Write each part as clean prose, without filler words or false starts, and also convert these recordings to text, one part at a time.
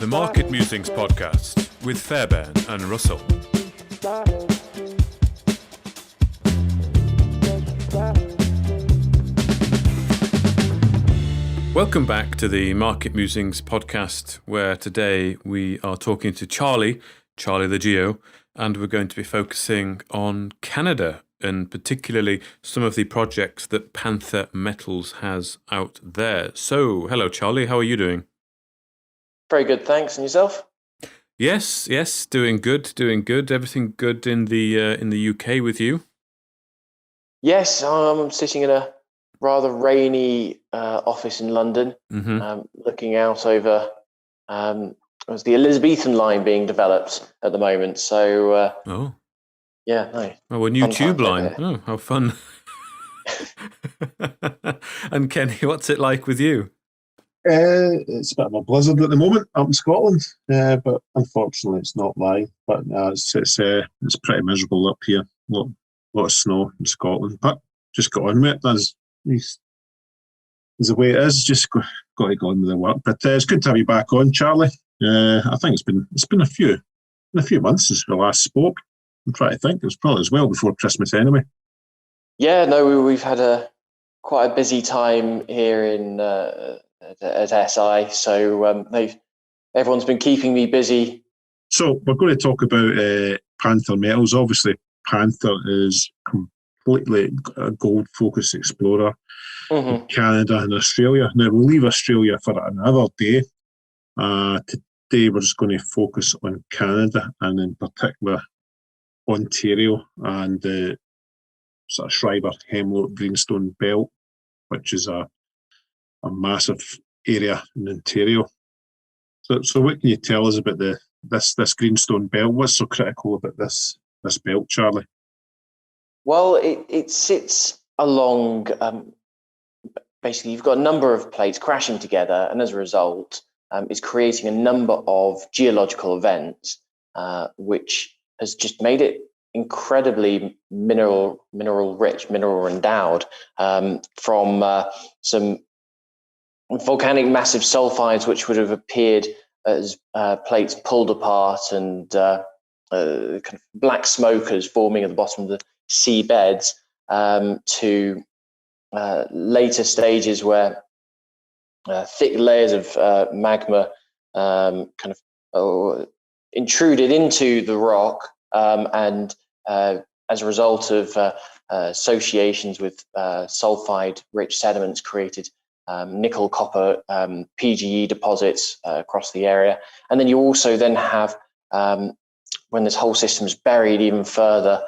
the Market Musings podcast with Fairbairn and Russell. Welcome back to the Market Musings podcast, where today we are talking to Charlie the Geo, and we're going to be focusing on Canada and particularly some of the projects that Panther Metals has out there. So, hello Charlie, how are you doing? Very good, thanks. And yourself? Yes, doing good. Everything good in the UK with you? Yes, I'm sitting in a rather rainy office in London, looking out over there's the Elizabethan line being developed at the moment. So, yeah, nice. Oh, a new tube line. Oh, how fun. And Kenny, what's it like with you? It's a bit of a blizzard at the moment up in Scotland, but unfortunately it's not mine. But it's pretty miserable up here. A lot of snow in Scotland, but just got on with it. That's the way it is. Just got to go on with the work. But it's good to have you back on, Charlie. I think it's been a few months since we last spoke. I'm trying to think. It was probably as well before Christmas anyway. Yeah, no, we've had quite a busy time here at SI. So everyone's been keeping me busy. So we're going to talk about Panther Metals. Obviously, Panther is completely a gold-focused explorer in Canada and Australia. Now, we'll leave Australia for another day. Today, we're just going to focus on Canada and in particular Ontario and the sort of Schreiber Hemlock Greenstone Belt, which is a massive area in Ontario. So what can you tell us about this Greenstone Belt? What's so critical about this belt, Charlie? Well, it sits along, basically you've got a number of plates crashing together, and as a result, it's creating a number of geological events, which has just made it incredibly mineral rich, mineral endowed, from some volcanic massive sulfides, which would have appeared as plates pulled apart and kind of black smokers forming at the bottom of the seabeds, to later stages where thick layers of magma kind of intruded into the rock, and as a result of associations with sulfide-rich sediments created nickel, copper, PGE deposits across the area. And then you also then have, when this whole system is buried even further,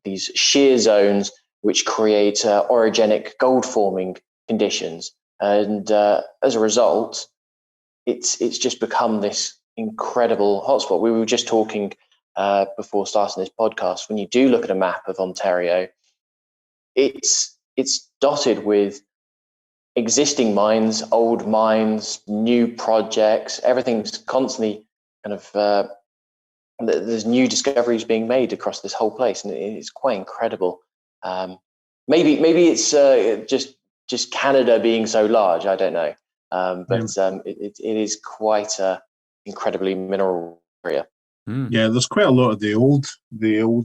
these shear zones which create orogenic gold-forming conditions. And as a result, it's just become this incredible hotspot. We were just talking before starting this podcast. When you do look at a map of Ontario, it's dotted with existing mines, old mines, new projects. Everything's constantly kind of there's new discoveries being made across this whole place, and it's quite incredible. Maybe it's just Canada being so large. I don't know, but it is quite a incredibly mineral area. Yeah, there's quite a lot of the old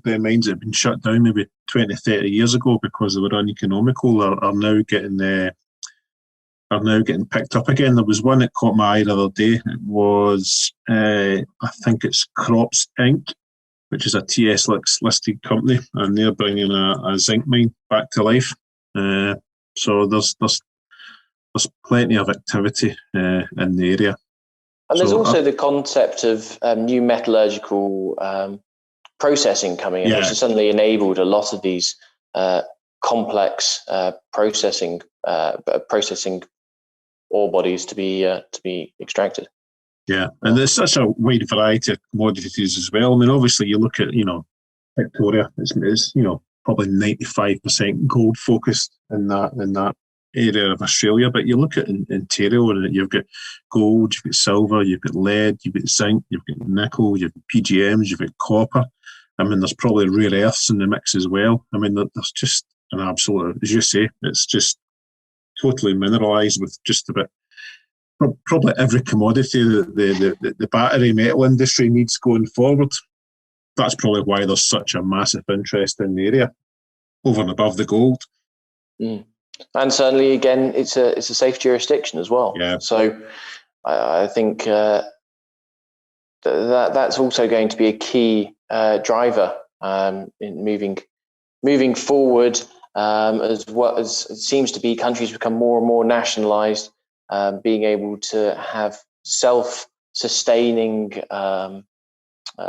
mines that have been shut down maybe 20, 30 years ago because they were uneconomical are now getting picked up again. There was one that caught my eye the other day. It was, I think it's Crops Inc., which is a TSX listed company, and they're bringing a zinc mine back to life. So there's plenty of activity in the area. And there's also the concept of new metallurgical processing coming in, which has suddenly enabled a lot of these complex processing ore bodies to be extracted. Yeah, and there's such a wide variety of commodities as well. I mean, obviously, you look at Victoria, it's probably 95% gold focused in that area of Australia. But you look at Ontario, and you've got gold, you've got silver, you've got lead, you've got zinc, you've got nickel, you've got PGMs, you've got copper. I mean, there's probably rare earths in the mix as well. I mean, there's just an absolute, as you say, it's just totally mineralised with just about probably every commodity that the battery metal industry needs going forward. That's probably why there's such a massive interest in the area, over and above the gold. Mm. And certainly, again, it's a safe jurisdiction as well. Yeah. So I think that's also going to be a key driver in moving forward, as what as it seems to be countries become more and more nationalized, being able to have self-sustaining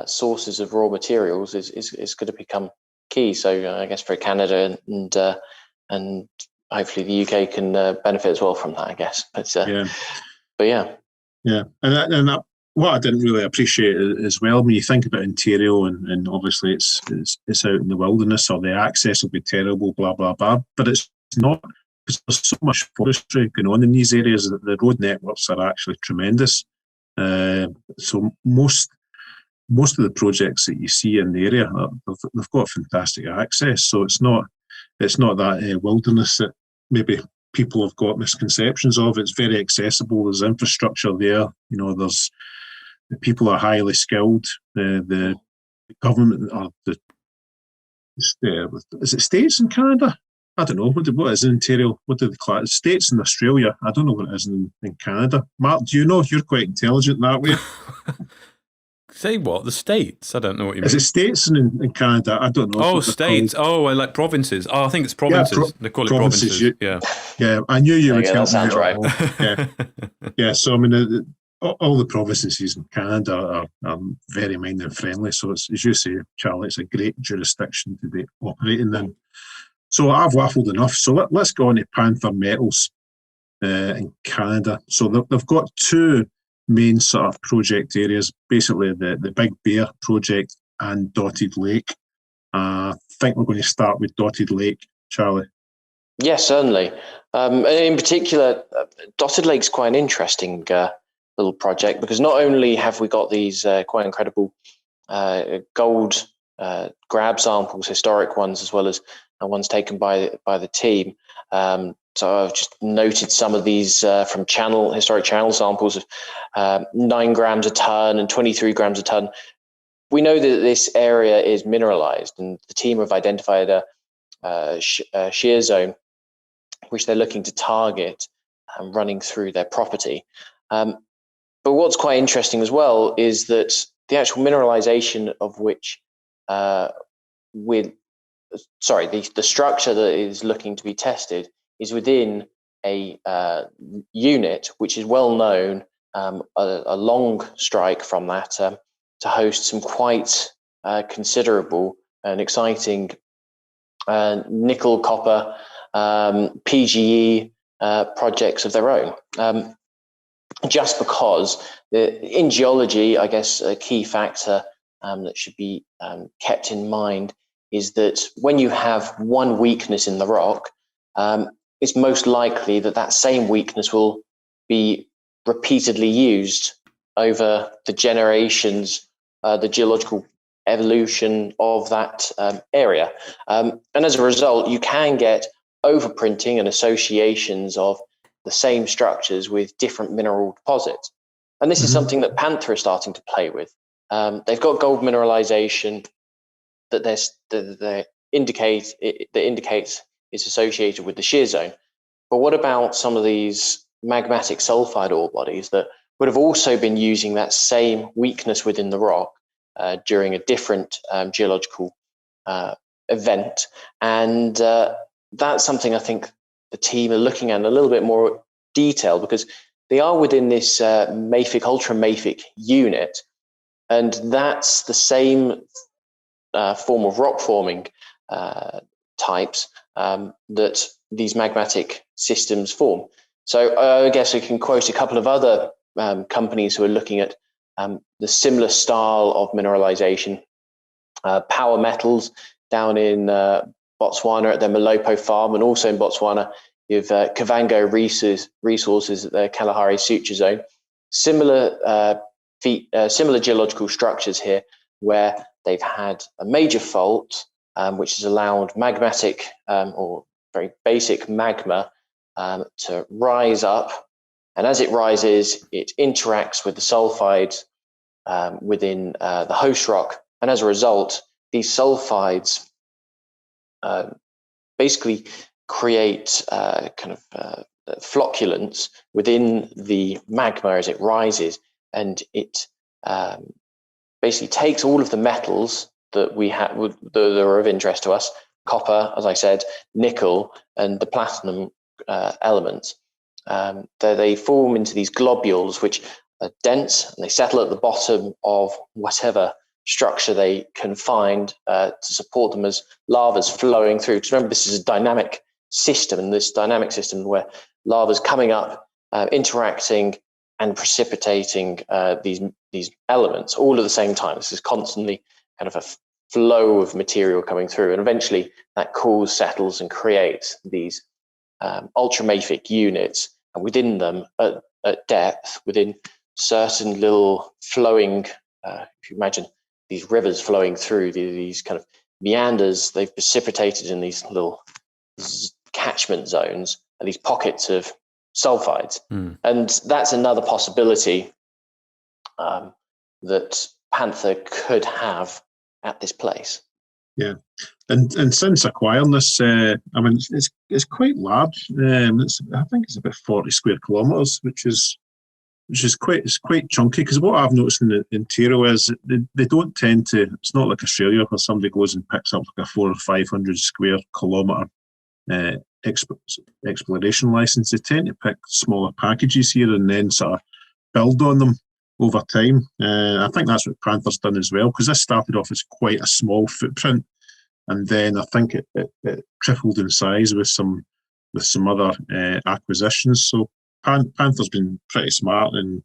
sources of raw materials is going to become key. So I guess for Canada and hopefully the UK can benefit as well from that, I guess. But yeah. And what I didn't really appreciate as well, when you think about Ontario, and obviously it's out in the wilderness, or the access will be terrible, blah blah blah. But it's not, because there's so much forestry going on in these areas that the road networks are actually tremendous. So most of the projects that you see in the area, they've got fantastic access. So it's not that wilderness that maybe people have got misconceptions of. It's very accessible. There's infrastructure there. The people are highly skilled. The government, or is it states in Canada? I don't know. What is in Ontario? What do they class? States in Australia. I don't know what it is in Canada. Mark, do you know? You're quite intelligent that way. Say what? The states? I don't know what you mean. Is it states in Canada? I don't know. Oh, states. Oh, I like provinces. Oh, I think it's provinces. They call it provinces. Yeah, I knew you would help me out. Right. Yeah. So I mean, all the provinces in Canada are very mining friendly. So it's, as you say, Charlie, it's a great jurisdiction to be operating in. So I've waffled enough. So let's go on to Panther Metals in Canada. So they've got two main sort of project areas, basically the Big Bear project and Dotted Lake. I think we're going to start with Dotted Lake, Charlie. Yes, certainly. And in particular, Dotted Lake's quite an interesting little project, because not only have we got these quite incredible gold grab samples, historic ones, as well as ones taken by the team. So I've just noted some of these from historic channel samples of 9 grams a ton and 23 grams a ton. We know that this area is mineralized, and the team have identified a shear zone which they're looking to target running through their property. But what's quite interesting as well is that the actual mineralization of which the structure that is looking to be tested is within a unit which is well known, a long strike from that, to host some quite considerable and exciting nickel, copper, PGE projects of their own. Just because in geology, I guess a key factor that should be kept in mind is that when you have one weakness in the rock, it's most likely that same weakness will be repeatedly used over the generations, the geological evolution of that area. And as a result, you can get overprinting and associations of the same structures with different mineral deposits. And this is something that Panther is starting to play with. They've got gold mineralization that indicates it's associated with the shear zone. But what about some of these magmatic sulfide ore bodies that would have also been using that same weakness within the rock during a different geological event? And that's something I think the team are looking at in a little bit more detail, because they are within this mafic, ultramafic unit, and that's the same form of rock forming types that these magmatic systems form. So I guess I can quote a couple of other companies who are looking at the similar style of mineralization. Power Metals down in Botswana at their Malopo farm, and also in Botswana you have Kavango Resources at their Kalahari Suture Zone. Similar geological structures here, where they've had a major fault which has allowed magmatic or very basic magma to rise up And as it rises, it interacts with the sulfides within the host rock. And as a result, these sulfides basically create flocculants within the magma as it rises, and it basically takes all of the metals that we have that are of interest to us: copper, as I said, nickel, and the platinum elements. They form into these globules, which are dense, and they settle at the bottom of whatever structure they can find to support them as lava's flowing through. Because remember, this is a dynamic system, and this dynamic system where lava's coming up, interacting and precipitating these elements all at the same time. This is constantly kind of a flow of material coming through, and eventually that cools, settles, and creates these ultramafic units. And within them, at depth, within certain little flowing, if you imagine these rivers flowing through these kind of meanders, they've precipitated in these little catchment zones and these pockets of sulfides. And that's another possibility that Panther could have at this place. Yeah, and since acquiring this, it's quite large. I think it's about 40 square kilometres, which is quite chunky. Because what I've noticed in the interior is they don't tend to. It's not like Australia where somebody goes and picks up like a 400 or 500 square kilometre exploration license. They tend to pick smaller packages here and then sort of build on them over time. I think that's what Panther's done as well, because this started off as quite a small footprint, and then I think it tripled in size with some other acquisitions. So Panther's been pretty smart, and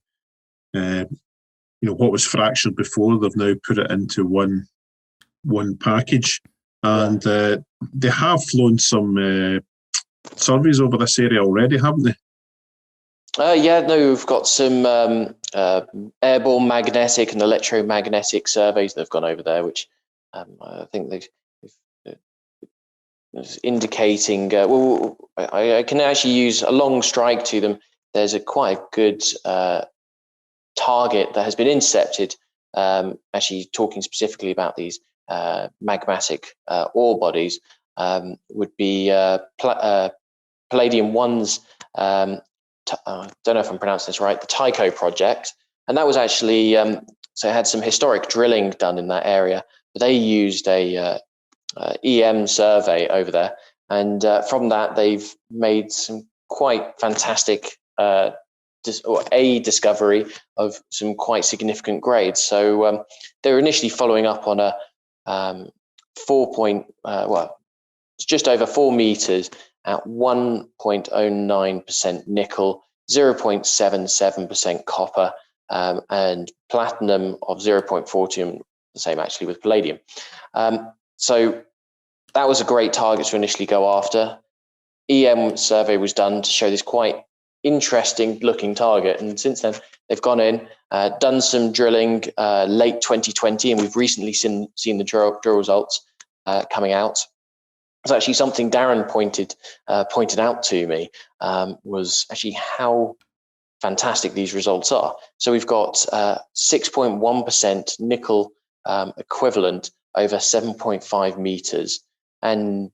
what was fractured before, they've now put it into one package, and they have flown some surveys over this area already, haven't they? We've got some airborne magnetic and electromagnetic surveys that have gone over there, which I think they've indicating. I can actually use a long strike to them. There's quite a good target that has been intercepted. Actually, talking specifically about these magmatic ore bodies, would be Palladium 1's. I don't know if I'm pronouncing this right, the Tycho Project. And that was actually, so it had some historic drilling done in that area, but they used a EM survey over there. And from that, they've made some quite fantastic, discovery of some quite significant grades. So they were initially following up on a it's just over 4 meters at 1.09% nickel, 0.77% copper, and platinum of 0.42, the same actually with palladium. So that was a great target to initially go after. EM survey was done to show this quite interesting looking target, and since then they've gone in, done some drilling late 2020, and we've recently seen the drill results coming out. It's actually something Darren pointed out to me, was actually how fantastic these results are. So we've got 6.1% nickel equivalent over 7.5 meters, and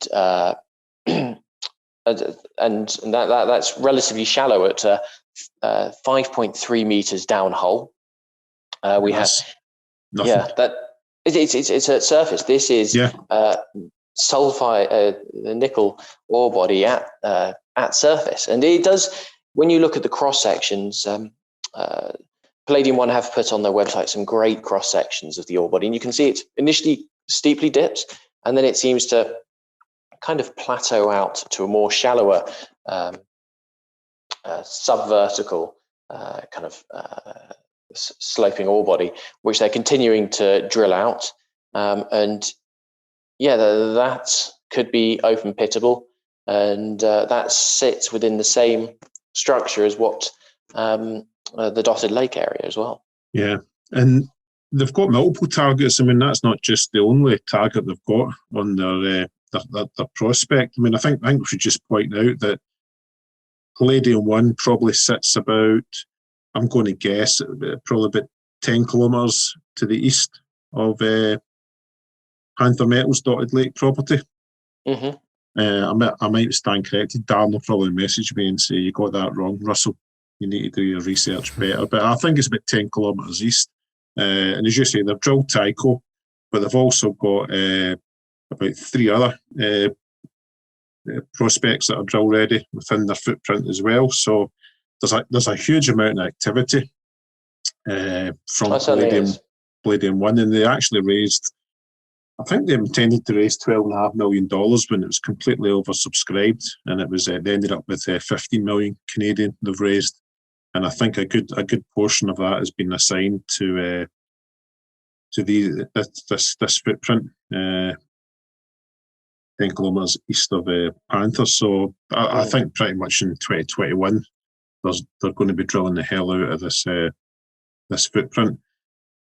that's relatively shallow at 5.3 meters downhole. We have that it's at surface. This is sulfide, the nickel ore body at surface, and it does. When you look at the cross sections, Palladium 1 have put on their website some great cross sections of the ore body, and you can see it initially steeply dips, and then it seems to kind of plateau out to a more shallower subvertical kind of sloping ore body, which they're continuing to drill out, and that could be open pittable, and that sits within the same structure as what the dotted lake area as well. Yeah, and they've got multiple targets. I mean, that's not just the only target they've got on their prospect. I mean, I think we should just point out that Palladium-1 probably sits about, I'm going to guess, probably about 10 kilometres to the east of Panther Metals Dotted Lake property. Mm-hmm. I might stand corrected. Dan will probably message me and say, you got that wrong, Russell. You need to do your research better. But I think it's about 10 kilometres east. And as you say, they've drilled Tycho, but they've also got about 3 other prospects that are drill ready within their footprint as well. So there's a huge amount of activity from Palladium-1, and they actually raised, I think they intended to raise $12.5 million when it was completely oversubscribed, and it was they ended up with 15 million Canadian they've raised, and I think a good portion of that has been assigned to this footprint, 10 kilometres east of Panther. So I think pretty much in 2021 they're going to be drilling the hell out of this footprint.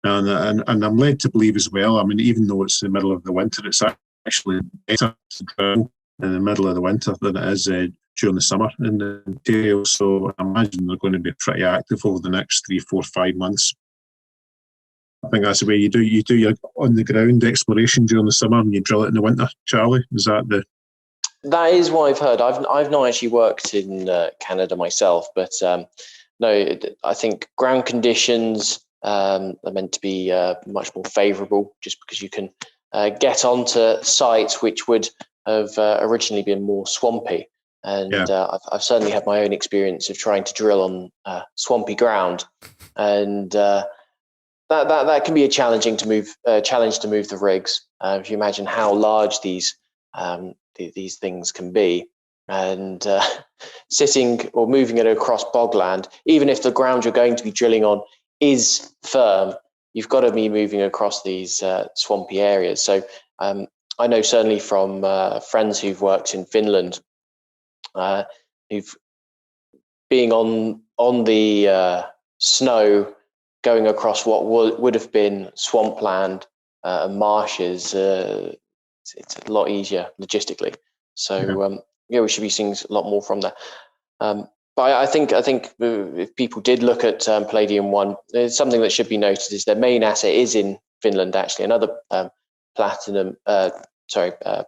And I'm led to believe as well, I mean, even though it's the middle of the winter, it's actually better to drill in the middle of the winter than it is during the summer in Ontario. So I imagine they're going to be pretty active over the next 3, 4, 5 months. I think that's the way you do your on-the-ground exploration during the summer and you drill it in the winter, Charlie. Is that the... That is what I've heard. I've not actually worked in Canada myself, but no, I think ground conditions are meant to be much more favourable, just because you can get onto sites which would have originally been more swampy. And I've certainly had my own experience of trying to drill on swampy ground, and that can be a challenge to move the rigs. If you imagine how large these things can be, and sitting or moving it across bogland, even if the ground you're going to be drilling on is firm, you've got to be moving across these swampy areas. So I know certainly from friends who've worked in Finland, who've being on the snow, going across what would have been swampland and marshes, it's a lot easier logistically. So we should be seeing a lot more from that. But I think if people did look at Palladium-1, there's something that should be noted is their main asset is in Finland, actually. Another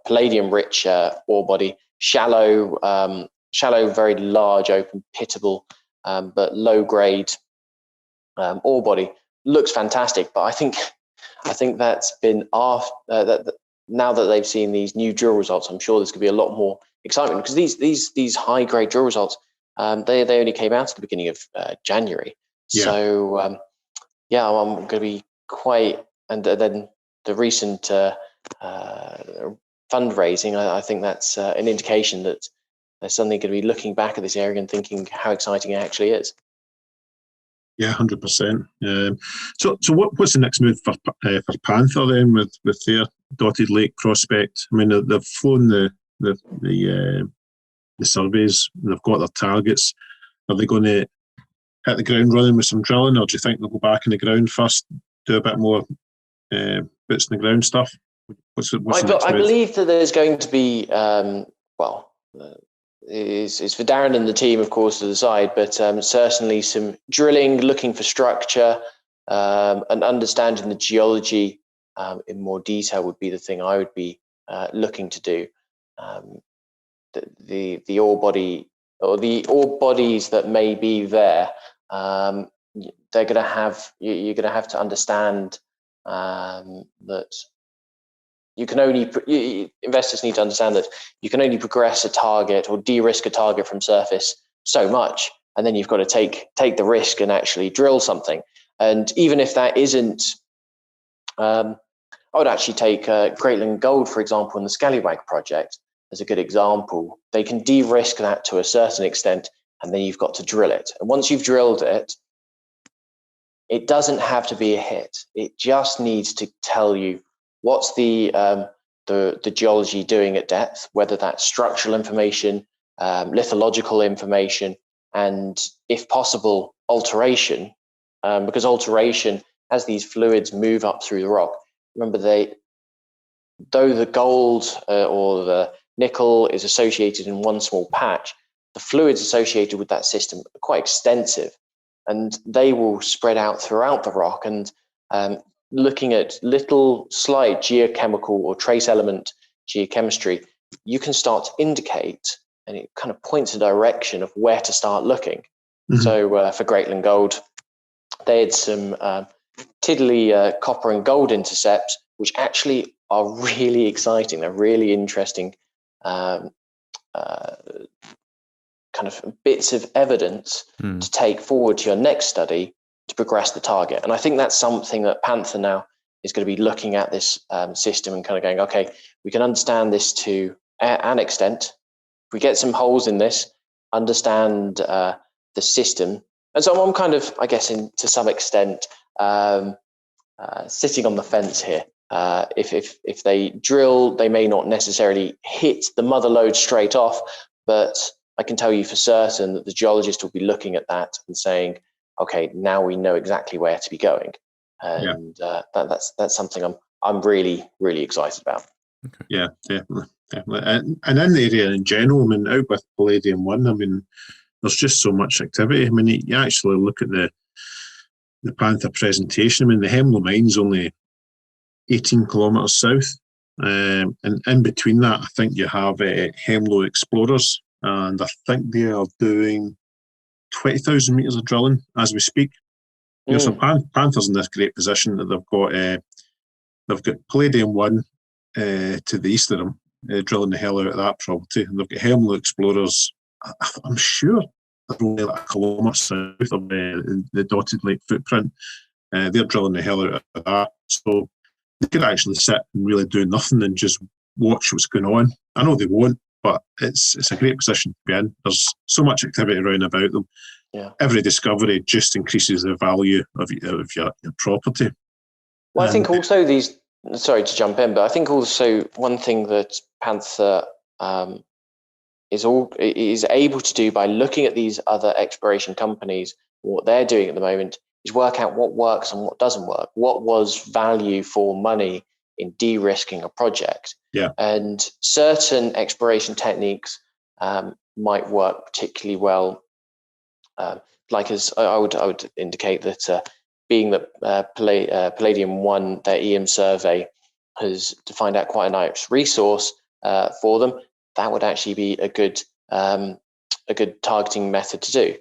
palladium-rich ore body, shallow, very large, open, pittable, but low-grade ore body. Looks fantastic, but I think that's been that now that they've seen these new drill results, I'm sure there's going to be a lot more excitement, because these high-grade drill results, they only came out at the beginning of January. Yeah. So I'm going to be quite, and then the recent fundraising, I think that's an indication that they're suddenly going to be looking back at this area and thinking how exciting it actually is. Yeah, 100%. So what's the next move for Panther then with their Dotted Lake prospect? I mean, they've flown the surveys, they've got their targets. Are they going to hit the ground running with some drilling, or do you think they'll go back in the ground first, do a bit more boots in the ground stuff? I believe that there's going to be is for Darren and the team, of course, to the side, but certainly some drilling, looking for structure, and understanding the geology in more detail would be the thing I would be looking to do. The ore body, or the ore bodies that may be there, they're going to have, you're going to have to understand that you can only, investors need to understand that you can only progress a target or de-risk a target from surface so much, and then you've got to take the risk and actually drill something. And even if that isn't, I would actually take Greatland Gold, for example, in the Scallywag project as a good example. They can de-risk that to a certain extent, and then you've got to drill it. And once you've drilled it, it doesn't have to be a hit. It just needs to tell you what's the geology doing at depth, whether that's structural information, lithological information, and if possible, alteration, because alteration, as these fluids move up through the rock, remember though the gold or the nickel is associated in one small patch, the fluids associated with that system are quite extensive, and they will spread out throughout the rock. And looking at little slight geochemical or trace element geochemistry, you can start to indicate, and it kind of points a direction of where to start looking. Mm-hmm. So for Greatland Gold, they had some tiddly copper and gold intercepts, which actually are really exciting. They're really interesting kind of bits of evidence to take forward to your next study to progress the target. And I think that's something that Panther now is going to be looking at this system and kind of going, okay, we can understand this to an extent. If we get some holes in this, understand the system. And so I'm kind of, I guess, to some extent, sitting on the fence here. If they drill, they may not necessarily hit the mother lode straight off, but I can tell you for certain that the geologist will be looking at that and saying, okay, now we know exactly where to be going. And that's something I'm really, really excited about. Okay. Yeah, definitely. And in the area in general, I mean, out with Palladium 1, I mean, there's just so much activity. I mean, you actually look at the Panther presentation. I mean, the Hemlo mine's only 18 kilometres south. And in between that, I think you have Hemlo Explorers, and I think they are doing 20,000 metres of drilling as we speak. So Panther's in this great position that they've got Palladium 1 to the east of them, drilling the hell out of that property. And they've got Hemlo Explorers, I'm sure they're only like a kilometre south of the Dotted Lake footprint. They're drilling the hell out of that. So they could actually sit and really do nothing and just watch what's going on. I know they won't, but it's a great position to be in. There's so much activity around about them. Yeah. Every discovery just increases the value of your property. Well, I think also sorry to jump in, but I think also one thing that Panther is able to do by looking at these other exploration companies, what they're doing at the moment, is work out what works and what doesn't work. What was value for money in de-risking a project? Yeah. And certain exploration techniques might work particularly well. Like as I would indicate that being that Palladium 1, their EM survey has defined out quite a nice resource for them. That would actually be a good targeting method to do.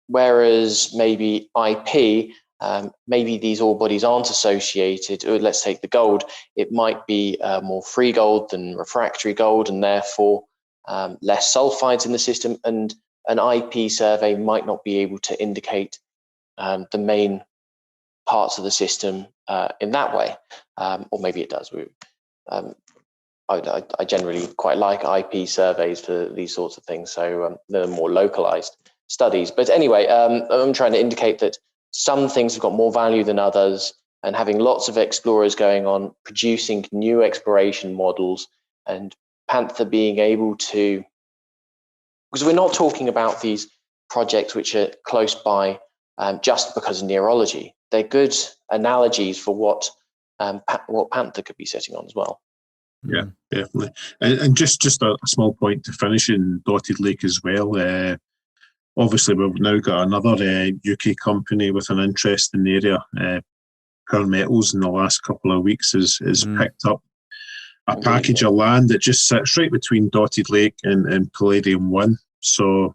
Whereas maybe IP, maybe these ore bodies aren't associated. Or let's take the gold; it might be more free gold than refractory gold, and therefore less sulfides in the system. And an IP survey might not be able to indicate the main parts of the system in that way, or maybe it does. I generally quite like IP surveys for these sorts of things, so they're more localized studies. But anyway, I'm trying to indicate that some things have got more value than others, and having lots of explorers going on, producing new exploration models, and Panther being able to, because we're not talking about these projects which are close by just because of neurology. They're good analogies for what Panther could be sitting on as well. Yeah, definitely. And just a small point to finish in Dotted Lake as well. Obviously, we've now got another UK company with an interest in the area. Pearl Metals in the last couple of weeks has picked up a package of land that just sits right between Dotted Lake and Palladium 1. So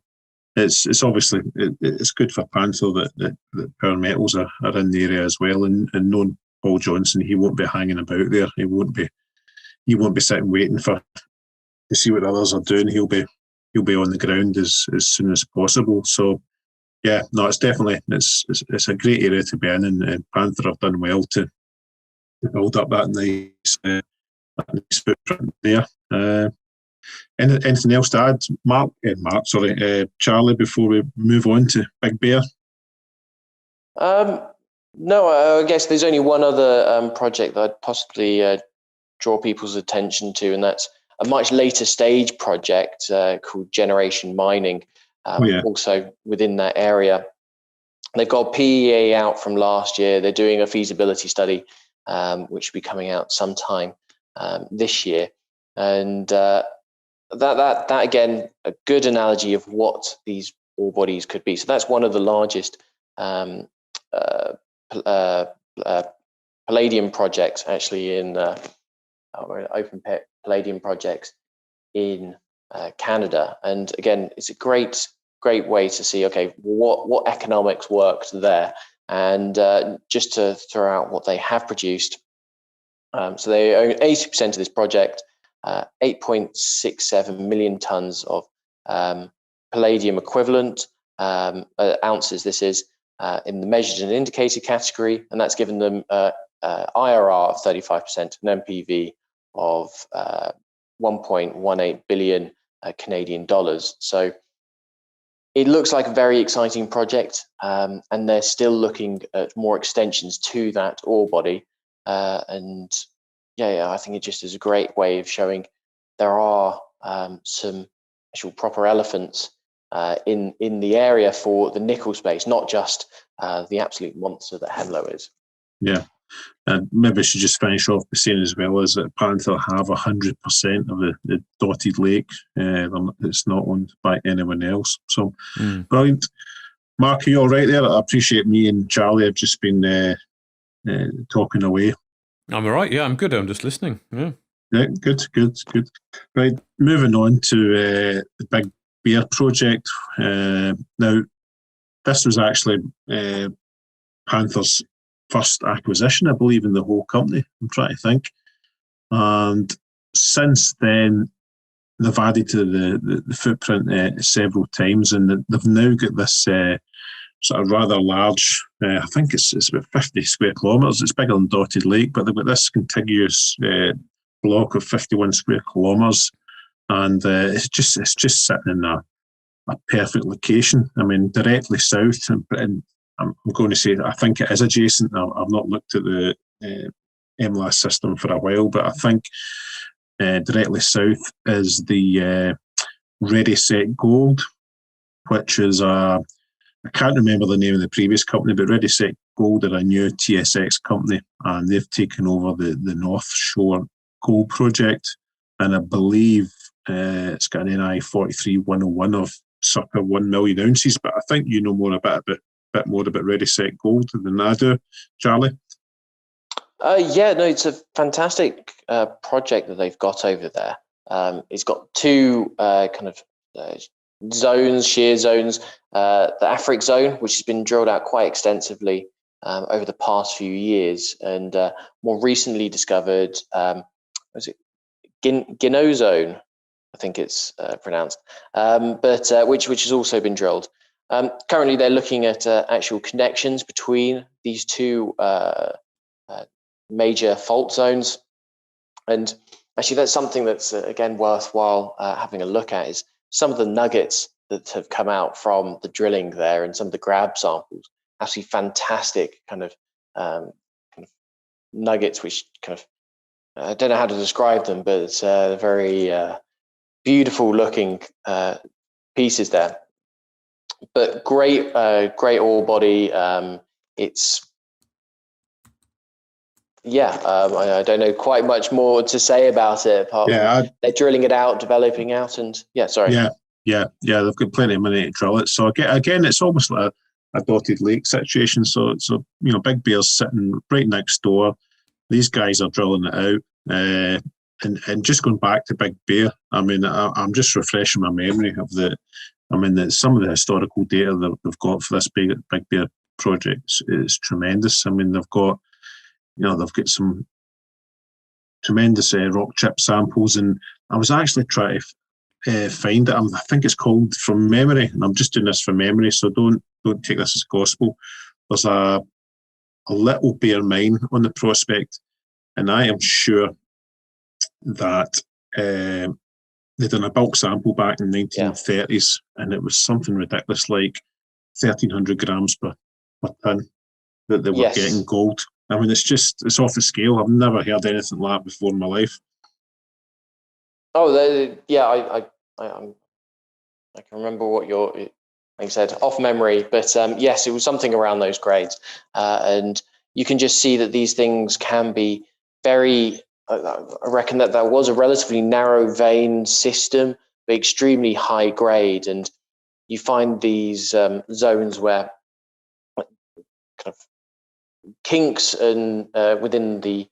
it's obviously it's good for Panther that Pearl Metals are in the area as well. And knowing Paul Johnson, he won't be hanging about there. He won't be sitting waiting to see what others are doing. He'll be on the ground as soon as possible. So yeah, no, it's definitely it's a great area to be in, and Panther have done well to build up that nice footprint there. Anything else to add, Charlie, before we move on to Big Bear? No, I guess there's only one other project that I'd possibly draw people's attention to, and that's a much later stage project called Generation Mining, also within that area. They've got PEA out from last year. They're doing a feasibility study, which will be coming out sometime this year. And that again, a good analogy of what these ore bodies could be. So that's one of the largest palladium projects actually in open pit palladium projects in Canada. And again, it's a great way to see, okay, what economics worked there. And just to throw out what they have produced. So they own 80% of this project, 8.67 million tons of palladium equivalent ounces. This is in the measured and indicated category, and that's given them IRR of 35%, an NPV of 1.18 billion Canadian dollars. So it looks like a very exciting project, and they're still looking at more extensions to that ore body. And I think it just is a great way of showing there are some actual proper elephants in the area for the nickel space, not just the absolute monster that Hemlo is. Yeah. And maybe I should just finish off by saying as well is that Panther have 100% of the dotted lake. It's not owned by anyone else. So brilliant. Mark, are you all right there? I appreciate me and Charlie have just been talking away. I'm all right. Yeah, I'm good. I'm just listening. Yeah. Yeah, good. Right, moving on to the Big Bear project. Now, this was actually Panther's first acquisition, I believe, in the whole company. I'm trying to think. And since then, they've added to the footprint several times, and they've now got this sort of rather large, I think it's about 50 square kilometres. It's bigger than Dotted Lake, but they've got this contiguous block of 51 square kilometres, and it's just sitting in a perfect location. I mean, directly south, and I'm going to say I think it is adjacent. I've not looked at the MLAS system for a while, but I think directly south is the Ready Set Gold, which is I can't remember the name of the previous company, but Ready Set Gold are a new TSX company, and they've taken over the North Shore Gold Project, and I believe it's got an NI 43101 of circa 1 million ounces. But I think you know bit more about Ready Set Gold than I do, Charlie. It's a fantastic project that they've got over there. It's got two zones, shear zones. The Afric zone, which has been drilled out quite extensively over the past few years, and more recently discovered, Guinea zone, I think it's pronounced, but which has also been drilled. Currently, they're looking at actual connections between these two major fault zones, and actually, that's something that's again worthwhile having a look at. Is some of the nuggets that have come out from the drilling there, and some of the grab samples. Actually, fantastic kind of nuggets, which kind of I don't know how to describe them, but it's very beautiful looking pieces there. But great ore body. It's I don't know quite much more to say about it apart from they're drilling it out, developing out, and they've got plenty of money to drill it. So again, it's almost like a Dotted Lake situation. So Big Bear's sitting right next door. These guys are drilling it out. And just going back to Big Bear, I mean, I'm just refreshing my memory of some of the historical data that they've got for this Big Bear project is tremendous. I mean, they've got some tremendous rock chip samples, and I was actually trying to find it. I think it's called from memory, and I'm just doing this from memory, so don't take this as gospel. There's a Little Bear mine on the prospect, and I am sure that they done a bulk sample back in the 1930s, and it was something ridiculous like 1,300 grams per ton that they were getting gold. I mean, it's off the scale. I've never heard anything like that before in my life. Oh, I can remember what like you said, off memory, but yes, it was something around those grades, and you can just see that these things can be very I reckon that was a relatively narrow vein system, but extremely high grade, and you find these zones where kind of kinks and within the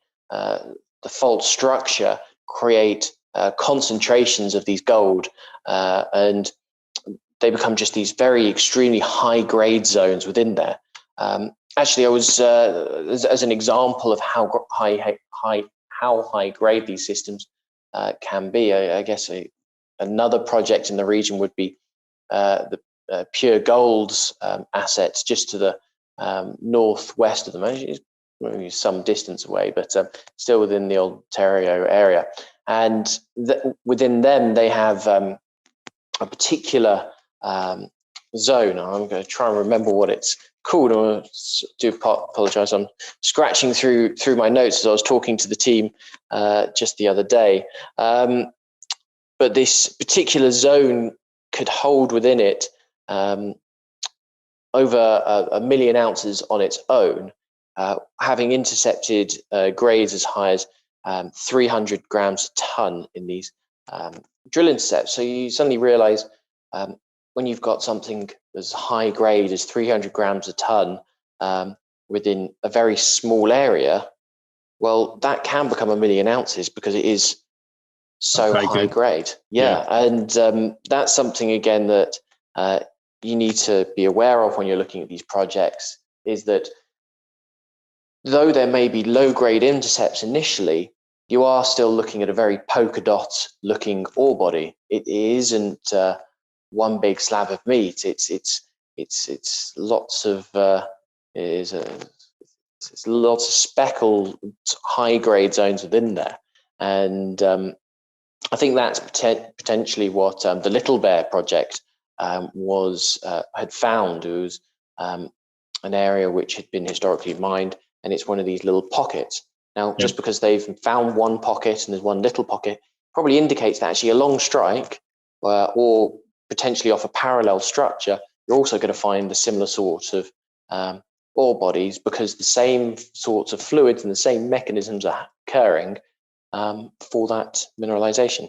fault structure create concentrations of these gold, and they become just these very extremely high grade zones within there. Actually, I was as an example of how high grade these systems can be. I guess another project in the region would be the Pure Gold's assets just to the northwest of them. It's maybe some distance away, but still within the Ontario area. And within them, they have a particular zone. I'm going to try and remember what it's called. I do apologise. I'm scratching through my notes as I was talking to the team just the other day. But this particular zone could hold within it over 1 million ounces on its own, having intercepted grades as high as 300 grams a ton in these drill intercepts. So you suddenly realise when you've got something as high grade as 300 grams a ton within a very small area, well, that can become 1 million ounces because it is so high grade. Yeah. And that's something, again, that you need to be aware of when you're looking at these projects, is that though there may be low grade intercepts initially, you are still looking at a very polka dot looking ore body. It isn't one big slab of meat. It's lots of it's lots of speckled high grade zones within there, and I think that's potentially what the Little Bear project had found. It was an area which had been historically mined, and it's one of these little pockets. Now, just because they've found one pocket and there's one little pocket, probably indicates that actually along strike or potentially off a parallel structure, you're also going to find the similar sorts of ore bodies, because the same sorts of fluids and the same mechanisms are occurring for that mineralization.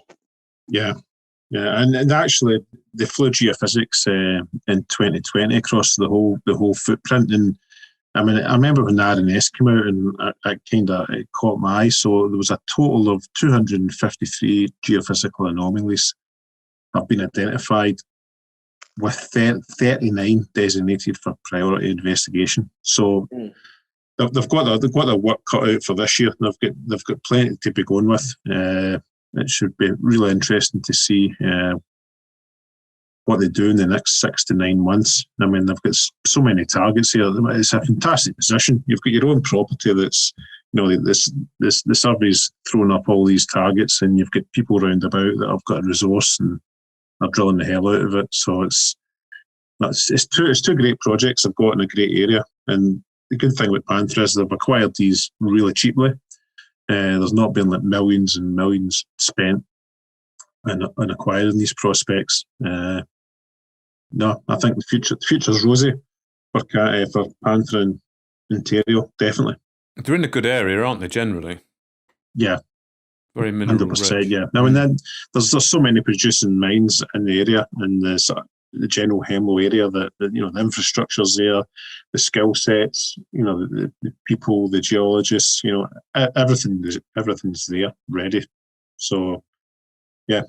Yeah, and actually the fluid geophysics in 2020 across the whole footprint, and I mean, I remember when the RNS came out, and it caught my eye. So there was a total of 253 geophysical anomalies have been identified, with 39 designated for priority investigation. So they've got their work cut out for this year. They've got plenty to be going with. It should be really interesting to see what they do in the next 6 to 9 months. I mean, they've got so many targets here. It's a fantastic position. You've got your own property that's, the survey's thrown up all these targets, and you've got people round about that have got a resource and are drilling the hell out of it. So it's two great projects they've got in a great area. And the good thing with Panther is they've acquired these really cheaply. There's not been like millions and millions spent in acquiring these prospects. No, I think the future's rosy for Panther and Ontario, definitely. They're in a good area, aren't they, generally? Yeah. Very mineral 100%, rich. yeah. Now, and then there's so many producing mines in the area, and the general Hemlo area, that the infrastructure's there, the skill sets, the people, the geologists, everything's there, ready. So, yeah.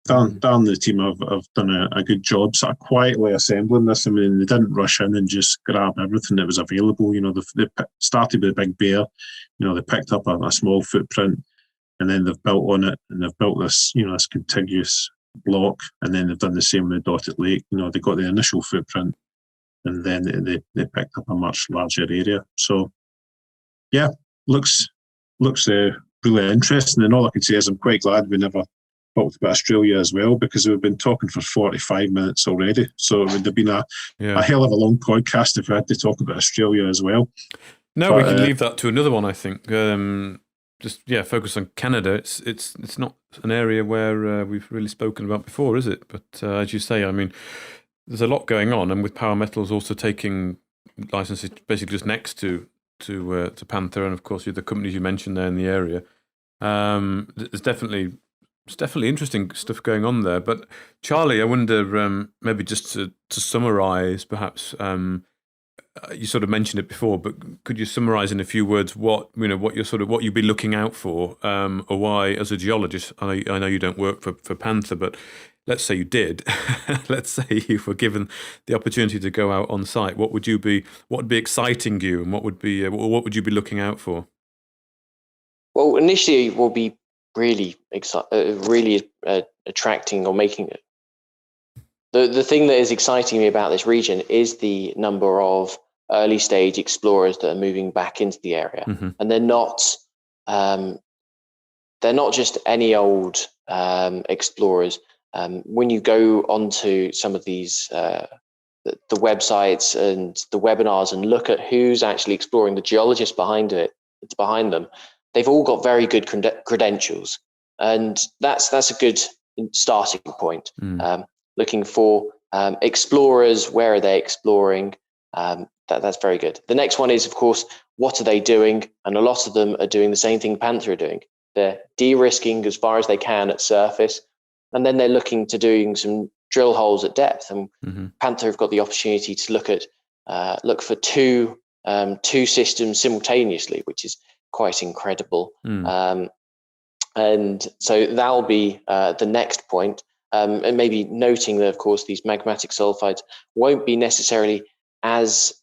Dan and the team have done a good job sort of quietly assembling this. I mean, they didn't rush in and just grab everything that was available. They started with Big Bear. They picked up a small footprint, and then they've built on it, and they've built this, this contiguous block, and then they've done the same with Dotted Lake. They got the initial footprint, and then they picked up a much larger area. So, yeah, looks really interesting. And all I can say is I'm quite glad we never talked about Australia as well, because we've been talking for 45 minutes already. So it would have been a hell of a long podcast if we had to talk about Australia as well. No, we can leave that to another one, I think. Focus on Canada. It's not an area where we've really spoken about before, is it? But as you say, I mean, there's a lot going on, and with Power Metals also taking licenses basically just next to Panther, and of course the companies you mentioned there in the area. It's definitely interesting stuff going on there. But Charlie, I wonder, maybe just to summarise, perhaps you sort of mentioned it before, but could you summarise in a few words what you'd be looking out for, or why, as a geologist? I know you don't work for Panther, but let's say you did. Let's say you were given the opportunity to go out on site. What would be exciting you, and what would you be looking out for? Well, initially, we'll be really attracting or making it. The thing that is exciting me about this region is the number of early stage explorers that are moving back into the area, and they're not just any old explorers. When you go onto some of these the websites and the webinars and look at who's actually exploring, the geologists behind them, they've all got very good credentials, and that's a good starting point. Looking for explorers, where are they exploring? That's very good. The next one is, of course, what are they doing? And a lot of them are doing the same thing Panther are doing. They're de-risking as far as they can at surface, and then they're looking to doing some drill holes at depth. And Panther have got the opportunity to look for two systems simultaneously, which is quite incredible. And so that'll be the next point. And maybe noting that, of course, these magmatic sulfides won't be necessarily as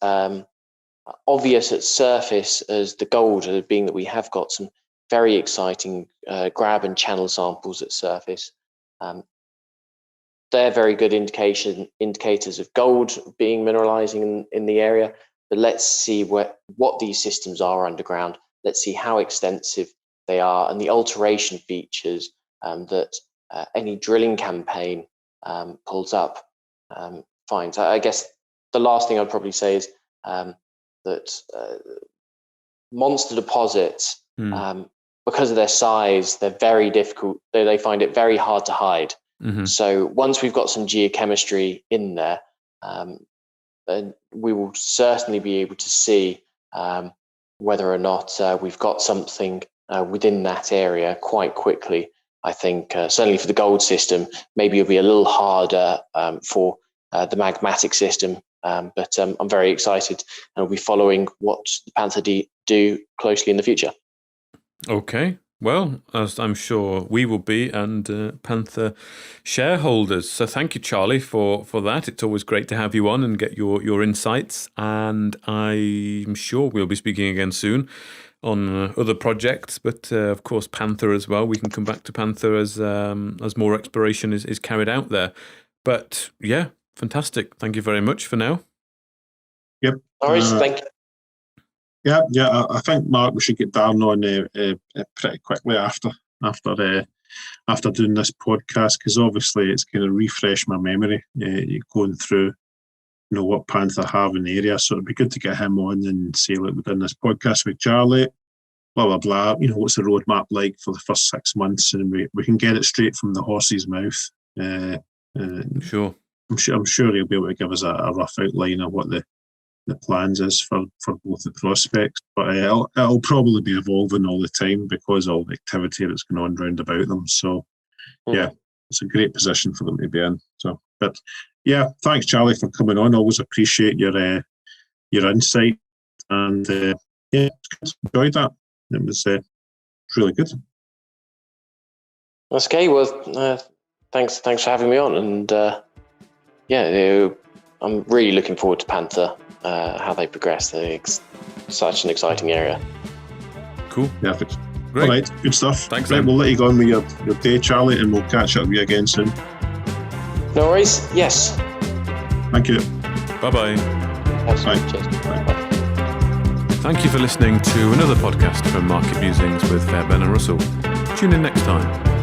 obvious at surface as the gold, being that we have got some very exciting grab and channel samples at surface. They're very good indicators of gold being mineralizing in the area. But let's see what these systems are underground. Let's see how extensive they are and the alteration features that any drilling campaign pulls up finds. I guess the last thing I'd probably say is that monster deposits, because of their size, they're very difficult. They find it very hard to hide. So once we've got some geochemistry in there, then we will certainly be able to see whether or not we've got something within that area quite quickly. I think certainly for the gold system, maybe it'll be a little harder for the magmatic system, but I'm very excited, and I'll be following what the Panther do closely in the future. Okay. Well, as I'm sure we will be, and Panther shareholders. So thank you, Charlie, for that. It's always great to have you on and get your insights. And I'm sure we'll be speaking again soon on other projects, but of course Panther as well. We can come back to Panther as more exploration is carried out there. But yeah, fantastic. Thank you very much for now. Yep. All right, thank you. Yeah. I think, Mark, we should get down on pretty quickly after doing this podcast, because obviously it's going to refresh my memory going through, what Panther have in the area. So it'd be good to get him on and say, look, we've done this podcast with Charlie, blah blah blah. What's the roadmap like for the first 6 months, and we can get it straight from the horse's mouth. Sure. I'm sure he'll be able to give us a rough outline of what the plans is for both the prospects, but it'll probably be evolving all the time because of all the activity that's going on round about them. So yeah, it's a great position for them to be in. So, but yeah, thanks, Charlie, for coming on. Always appreciate your insight, and yeah, enjoyed that. It was really good. That's okay. Well, thanks for having me on, and yeah, I'm really looking forward to Panther. How they progress. It's such an exciting area. Cool. Perfect. Great. All right, good stuff. Thanks, right, then. we'll let you go on with your day, Charlie, and we'll catch up with you again soon. No worries. Yes. Thank you. Bye-bye. Bye. Cheers. Bye. Thank you for listening to another podcast from Market Musings with Fairbairn and Russell. Tune in next time.